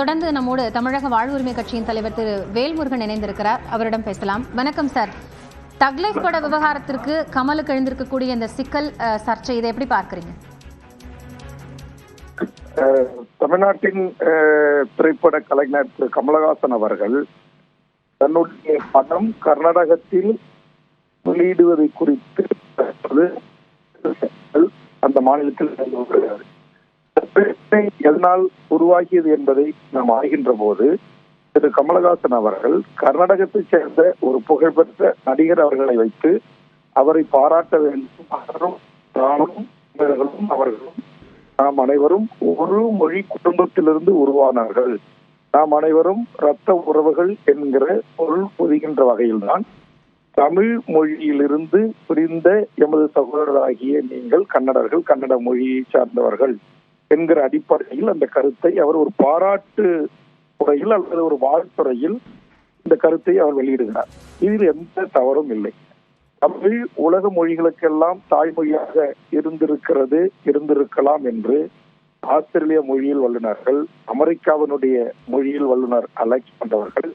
தொடர்ந்து நம்மோடு தமிழக வாழ்வுரிமை கட்சியின் தலைவர் திரு வேல்முருகன் இணைந்திருக்கிறார். அவரிடம் பேசலாம். வணக்கம் சார். தக்லைஃப் பட விவகாரத்திற்கு கமலுக்கு எழுந்திருக்கக்கூடிய இந்த சிக்கல் சர்ச்சை, இதை எப்படி பார்க்கிறீங்க? தமிழ்நாட்டின் திரைப்பட கலைஞர் திரு கமலஹாசன் அவர்கள் தன்னுடைய படம் கர்நாடகத்தில் வெளியிடுவதை குறித்து அந்த மாநிலத்தில் எதனால் உருவாகியது என்பதை நாம் ஆகின்ற போது திரு கமலஹாசன் அவர்கள் கர்நாடகத்தைச் சேர்ந்த ஒரு புகழ்பெற்ற நடிகர் அவர்களை வைத்து அவரை பாராட்ட வேண்டும். அவர்களும் நாம் அனைவரும் ஒரு மொழி குடும்பத்திலிருந்து உருவானார்கள், நாம் அனைவரும் இரத்த உறவுகள் என்கிற பொருள் பொதிகின்ற வகையில்தான் தமிழ் மொழியிலிருந்து புரிந்த எமது சகோதரராகிய நீங்கள் கன்னடர்கள், கன்னட மொழியை சார்ந்தவர்கள் என்கிற அடிப்படையில் அந்த கருத்தை அவர் ஒரு பாராட்டு துறையில் அல்லது ஒரு வாழ்த்துறையில் இந்த கருத்தை அவர் வெளியிடுகிறார். இதில் எந்த தவறும் இல்லை. தமிழ் உலக மொழிகளுக்கெல்லாம் தாய்மொழியாக இருந்திருக்கலாம் என்று ஆஸ்திரேலிய மொழியில் வல்லுநர்கள், அமெரிக்காவினுடைய மொழியில் வல்லுநர் அலெக்ஸ் போன்றவர்கள்,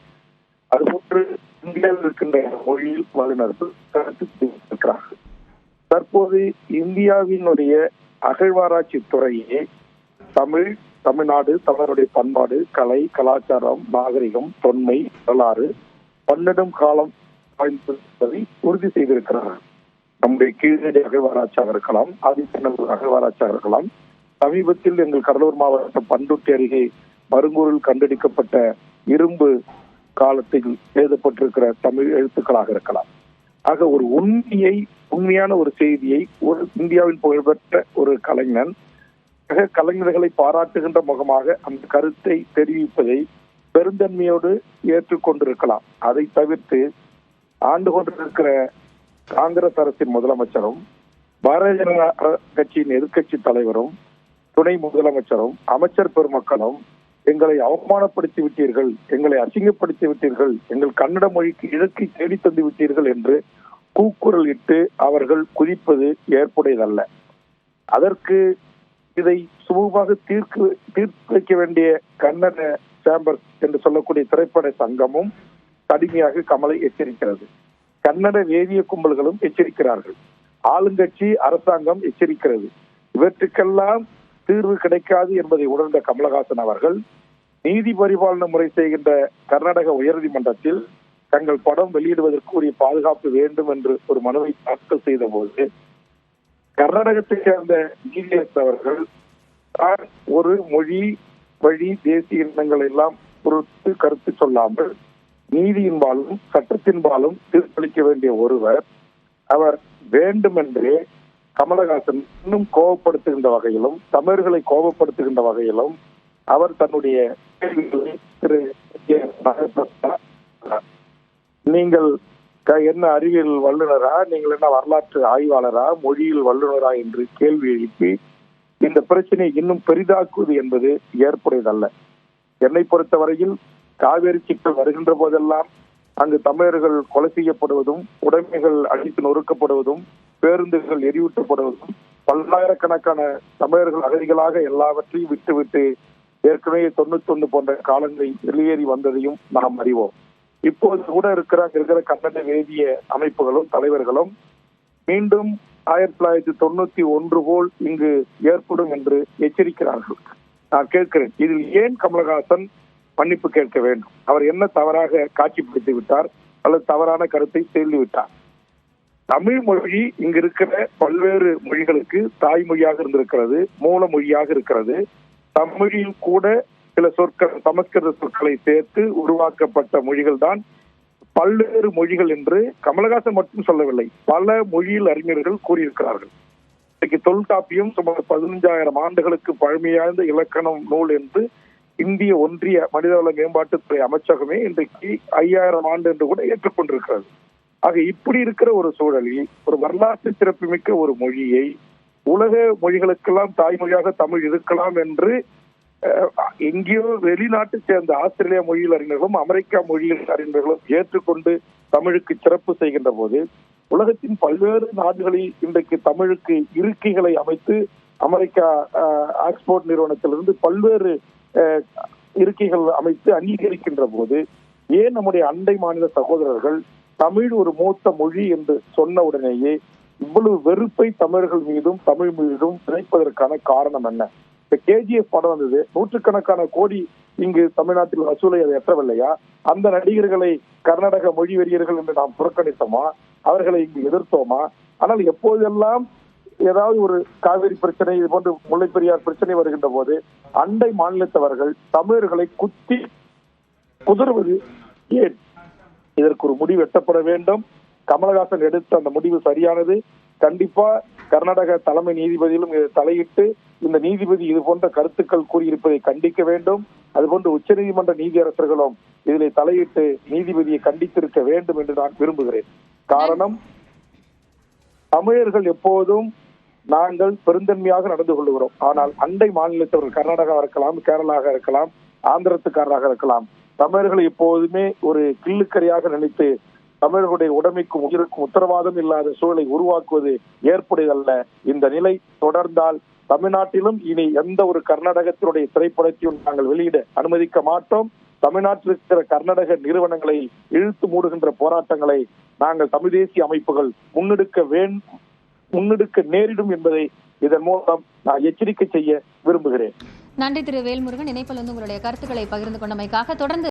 அதுபோன்று இந்தியாவில் இருக்கின்ற மொழியில் வல்லுநர்கள் கருத்து தெரிவித்திருக்கிறார்கள். தற்போது இந்தியாவினுடைய அகழ்வாராய்ச்சி துறையே தமிழ், தமிழ்நாடு, தமிழருடைய பண்பாடு, கலை, கலாச்சாரம், நாகரிகம், தொன்மை, வரலாறு, பன்னெடும் காலம் வாய்ந்ததை உறுதி செய்திருக்கிறார்கள். நம்முடைய கீழடி அகழ்வாராய்ச்சியாக இருக்கலாம், ஆதித்தநல்லூர் அகழ்வாராய்ச்சியாக இருக்கலாம், சமீபத்தில் எங்கள் கடலூர் மாவட்டம் பண்ருட்டி அருகே மருங்கூரில் கண்டெடுக்கப்பட்ட இரும்பு காலத்தில் எழுதப்பட்டிருக்கிற தமிழ் எழுத்துக்களாக இருக்கலாம். ஆக ஒரு உண்மையான ஒரு செய்தியை ஒரு இந்தியாவின் புகழ்பெற்ற ஒரு கலைஞர்களை பாராட்டுகின்ற முகமாக அந்த கருத்தை தெரிவிப்பதை பெருந்தன்மையோடு ஏற்றுக்கொண்டிருக்கலாம். அதை தவிர்த்து ஆண்டு கொண்டிருக்கிற காங்கிரஸ் அரசின் முதலமைச்சரும், பாரதிய ஜனதா கட்சியின் எதிர்கட்சி தலைவரும், துணை முதலமைச்சரும், அமைச்சர் பெருமக்களும் எங்களை அவமானப்படுத்தி விட்டீர்கள், எங்களை அசிங்கப்படுத்தி விட்டீர்கள், எங்கள் கன்னட மொழிக்கு இழக்கை தேடி தந்து விட்டீர்கள் என்று கூக்குரல் இட்டு அவர்கள் குதிப்பது ஏற்புடையதல்ல. அதற்கு இதை சுமூகமாக தீர்த்து வைக்க வேண்டிய கன்னட சேம்பர் என்று சொல்லக்கூடிய திரைப்பட சங்கமும் கடுமையாக கமலை எச்சரிக்கிறது. கன்னட வேதிய கும்பல்களும் எச்சரிக்கிறார்கள். ஆளுங்கட்சி அரசாங்கம் எச்சரிக்கிறது. இவற்றுக்கெல்லாம் தீர்வு கிடைக்காது என்பதை உணர்ந்த கமலஹாசன் அவர்கள் நீதி பரிபாலன முறை செய்கின்ற கர்நாடக உயர்நீதிமன்றத்தில் தங்கள் படம் வெளியிடுவதற்கு உரிய பாதுகாப்பு வேண்டும் என்று ஒரு மனுவை தாக்கல் செய்த போது கர்நாடகத்தை சேர்ந்த நீதியரசர் அவர்கள் ஒரு மொழி வழி தேசிய இனங்கள் எல்லாம் பொறுத்து கருத்து சொல்லாமல் நீதியின்பாலும் சட்டத்தின்பாலும் தீர்ப்பளிக்க வேண்டிய ஒருவர், அவர் வேண்டுமென்றே கமலஹாசன் இன்னும் கோபப்படுத்துகின்ற வகையிலும் தமிழர்களை கோபப்படுத்துகின்ற வகையிலும் அவர் தன்னுடைய கேள்விகளை திரு நீங்கள் என்ன அறிவியல் வல்லுநரா, நீங்கள் என்ன வரலாற்று ஆய்வாளரா, மொழியில் வல்லுநரா என்று கேள்வி எழுப்பி இந்த பிரச்சனையை இன்னும் பெரிதாக்குவது என்பது ஏற்புடையதல்ல. என்னை பொறுத்தவரையில் காவேரி சிக்கல் வருகின்ற போதெல்லாம் அங்கு தமிழர்கள் கொலை செய்யப்படுவதும், உடைமைகள் அடித்து நொறுக்கப்படுவதும், பேருந்துகள் எரியூட்டப்படுவதும், பல்லாயிரக்கணக்கான தமிழர்கள் அகதிகளாக எல்லாவற்றையும் விட்டுவிட்டு ஏற்கனவே 91 போன்ற காலங்களில் வெளியேறி வந்ததையும் நாம் அறிவோம். இப்போது கூட இருக்கிற கன்னட வேதிய அமைப்புகளும் தலைவர்களும் மீண்டும் 1991 போல் இங்கு ஏற்படும் என்று எச்சரிக்கிறார்கள். நான் கேட்கிறேன், இதில் ஏன் கமலஹாசன் மன்னிப்பு கேட்க வேண்டும்? அவர் என்ன தவறாக காட்சிப்படுத்தி விட்டார் அல்லது தவறான கருத்தை தெரிவித்தார்? தமிழ் மொழி இங்கு இருக்கிற பல்வேறு மொழிகளுக்கு தாய்மொழியாக இருந்திருக்கிறது, மூல மொழியாக இருக்கிறது. தமிழில் கூட சில சொற்கள், சமஸ்கிருத சொற்களை சேர்த்து உருவாக்கப்பட்ட மொழிகள் தான் பல்வேறு மொழிகள் என்று கமலஹாசன் மட்டும் சொல்லவில்லை, பல மொழியில் அறிஞர்கள் கூறியிருக்கிறார்கள். இன்னைக்கு தொல்காப்பியம் சுமார் 15,000 ஆண்டுகளுக்கு பழமையாய்ந்த இலக்கணம் நூல் என்று இந்திய ஒன்றிய மனிதவள மேம்பாட்டுத்துறை அமைச்சகமே இன்றைக்கு 5,000 ஆண்டு என்று கூட ஏற்றுக்கொண்டிருக்கிறது. ஆக இப்படி இருக்கிற ஒரு சூழலில் ஒரு வரலாற்று சிறப்புமிக்க ஒரு மொழியை உலக மொழிகளுக்கெல்லாம் தாய்மொழியாக தமிழ் இருக்கலாம் என்று எங்கேயோ வெளிநாட்டை சேர்ந்த ஆஸ்திரேலியா மொழியில் அறிஞர்களும் அமெரிக்கா மொழியில் அறிஞர்களும் ஏற்றுக்கொண்டு தமிழுக்கு சிறப்பு செய்கின்ற போது உலகத்தின் பல்வேறு நாடுகளில் இன்றைக்கு தமிழுக்கு இருக்கைகளை அமைத்து அமெரிக்கா ஆக்ஸ்போர்ட் நிறுவனத்திலிருந்து பல்வேறு இருக்கைகள் அமைத்து அங்கீகரிக்கின்ற போது ஏன் நம்முடைய அண்டை மாநில சகோதரர்கள் தமிழ் ஒரு மூத்த மொழி என்று சொன்ன உடனேயே இவ்வளவு வெறுப்பை தமிழர்கள் மீதும் தமிழ் மீதும் திணிப்பதற்கான காரணம் என்ன? இப்ப KGF படம் வந்தது, நூற்றுக்கணக்கான கோடி இங்கு தமிழ்நாட்டில் வசூலை அதை எட்டவில்லையா? அந்த நடிகர்களை கர்நாடக மொழி வெறியர்கள் என்று நாம் புறக்கணித்தோமா? அவர்களை இங்கு எதிர்த்தோமா? ஆனால் எப்போதெல்லாம் ஏதாவது ஒரு காவிரி பிரச்சனை, இது போன்று முல்லை பெரியார் பிரச்சனை வருகின்ற போது அண்டை மாநிலத்தவர்கள் தமிழர்களை குத்தி குதறுவது ஏன்? இதற்கு ஒரு முடிவு எட்டப்பட வேண்டும். கமலஹாசன் எடுத்த அந்த முடிவு சரியானது. கண்டிப்பா கர்நாடக தலைமை நீதிபதியிலும் இதை தலையிட்டு இந்த நீதிபதி இது போன்ற கருத்துக்கள் கூறியிருப்பதை கண்டிக்க வேண்டும். அதுபோன்று உச்சநீதிமன்ற நீதியரசர்களும் இதில் தலையிட்டு நீதிபதியை கண்டித்திருக்க வேண்டும் என்று நான் விரும்புகிறேன். காரணம், தமிழர்கள் எப்போதும் நாங்கள் பெருந்தன்மையாக நடந்து கொள்கிறோம். ஆனால் அண்டை மாநிலத்தவர்கள் கர்நாடகா இருக்கலாம், கேரளாக இருக்கலாம், ஆந்திரத்துக்காரராக இருக்கலாம், தமிழர்களை எப்போதுமே ஒரு கிள்ளுக்கரையாக நினைத்து தமிழர்களுடைய உடைமைக்கும் உயிருக்கும் உத்தரவாதம் இல்லாத சூழலை உருவாக்குவது ஏற்புடையதல்ல. இந்த நிலை தொடர்ந்தால் தமிழ்நாட்டிலும் இனி எந்த ஒரு கர்நாடகத்தினுடைய திரைப்படத்தையும் நாங்கள் வெளியிட அனுமதிக்க மாட்டோம். தமிழ்நாட்டில் இருக்கிற கர்நாடக நிறுவனங்களை இழுத்து மூடுகின்ற போராட்டங்களை நாங்கள் தமிழ் தேசிய அமைப்புகள் முன்னெடுக்க நேரிடும் என்பதை இதன் மூலம் நான் எச்சரிக்கை செய்ய விரும்புகிறேன். நன்றி திரு வேல்முருகன். இணைப்பில் உங்களுடைய கருத்துக்களை பகிர்ந்து கொண்டமைக்காக. தொடர்ந்து